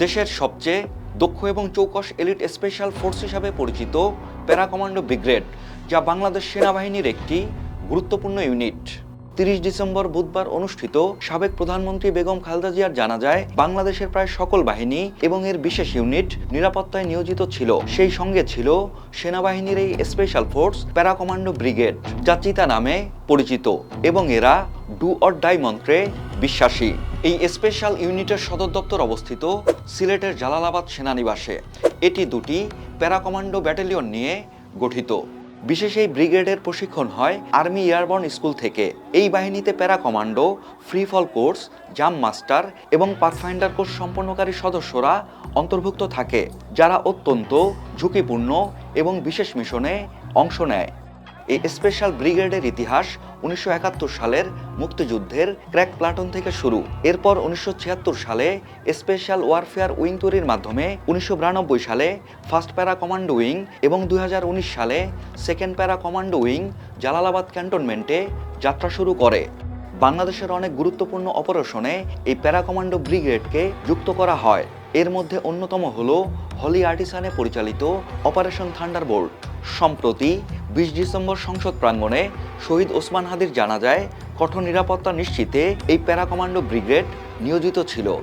দেশের সবচেয়ে দক্ষ এবং চৌকস এলিট স্পেশাল ফোর্স হিসাবে পরিচিত প্যারা কমান্ডো ব্রিগেড, যা বাংলাদেশ সেনাবাহিনীর একটি গুরুত্বপূর্ণ ইউনিট। 30 ডিসেম্বর বুধবার অনুষ্ঠিত সাবেক প্রধানমন্ত্রী বেগম খালেদা জিয়ার জানাজায় বাংলাদেশের প্রায় সকল বাহিনী এবং এর বিশেষ ইউনিট নিরাপত্তায় নিয়োজিত ছিল। সেই সঙ্গে ছিল সেনাবাহিনীর এই special force para commando brigade, যা চিতা নামে পরিচিত, এবং এরা ডু অর ডাই মন্ত্রে বিশ্বাসী। এই স্পেশাল ইউনিটের সদর দপ্তর অবস্থিত সিলেটের জালালাবাদ সেনানিবাসে। এটি দুটি প্যারা কমান্ডো ব্যাটালিয়ন নিয়ে গঠিত। বিশেষ এই ব্রিগেডের প্রশিক্ষণ হয় আর্মি এয়ারবর্ন স্কুল থেকে। এই বাহিনীতে para commando, free fall course, jump master এবং পাথফাইন্ডার কোর্স সম্পন্নকারী সদস্যরা অন্তর্ভুক্ত থাকে, যারা অত্যন্ত ঝুঁকিপূর্ণ এবং বিশেষ মিশনে অংশ নেয়। এই স্পেশাল ব্রিগেডের ইতিহাস 1971 সালের মুক্তিযুদ্ধের ক্র্যাক প্লাটুন থেকে শুরু। এরপর 1976 সালে স্পেশাল ওয়ারফেয়ার উইং তৈরির মাধ্যমে 1992 সালে ফার্স্ট প্যারা কমান্ডো উইং এবং 2019 সালে second para commando wing Jalalabad ক্যান্টনমেন্টে যাত্রা শুরু করে। বাংলাদেশের অনেক গুরুত্বপূর্ণ অপারেশনে এই প্যারা কমান্ডো ব্রিগেডকে যুক্ত করা হয়। এর মধ্যে অন্যতম হল হলি আর্টিসানে পরিচালিত অপারেশন থান্ডারবোল্ট। সম্প্রতি 20 ডিসেম্বর সংসদ প্রাঙ্গণে শহীদ ওসমান হাদির জানাজায় কঠোর নিরাপত্তা নিশ্চিতে এই প্যারা কমান্ডো ব্রিগেড নিয়োজিত ছিল।